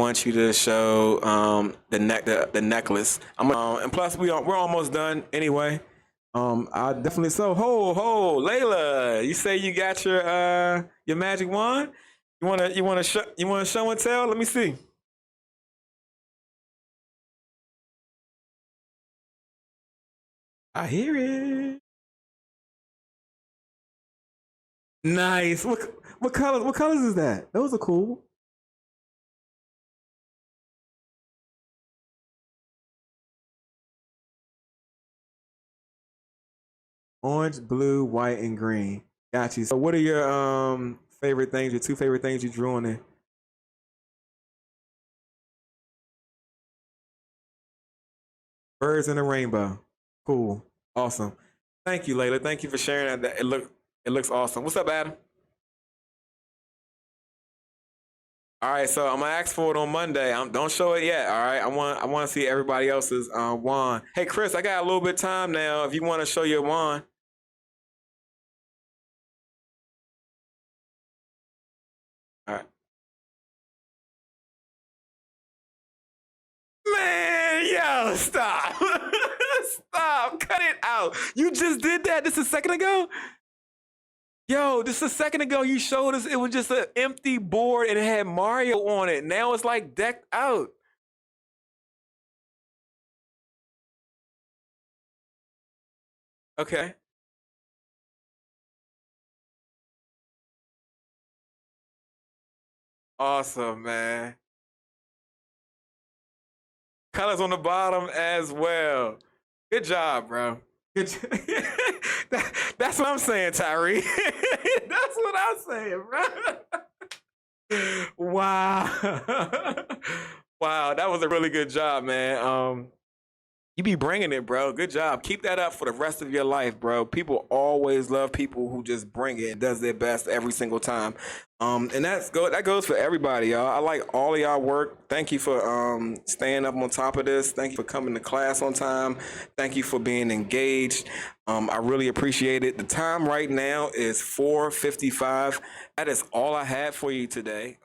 want you to show the necklace. And plus we're almost done anyway. I definitely so. Layla, you say you got your magic wand? You wanna show and tell? Let me see. I hear it. Nice. What colors? What colors is that? Those are cool. Orange, blue, white, and green. Got you. So, what are your favorite things? Your two favorite things you drew on there? Birds in a rainbow. Cool. Awesome. Thank you, Layla. Thank you for sharing that. It looks awesome. What's up, Adam? All right, so I'm gonna ask for it on Monday. Don't show it yet. All right, I want to see everybody else's wand. Hey, Chris, I got a little bit of time now. If you want to show your wand, all right. Man, yo, stop, stop, cut it out. You just did that. This a second ago. Yo, this a second ago. You showed us it was just an empty board and it had Mario on it. Now it's like decked out. Okay, awesome, man. Colors on the bottom as well. Good job, bro. Good. That's what I'm saying, Tyree. That's what I'm saying, bro. Wow. Wow, that was a really good job, man. You be bringing it, bro. Good job. Keep that up for the rest of your life, bro. People always love people who just bring it and does their best every single time. And that goes for everybody, y'all. I like all of y'all work. Thank you for staying up on top of this. Thank you for coming to class on time. Thank you for being engaged. I really appreciate it. The time right now is 4:55. That is all I had for you today.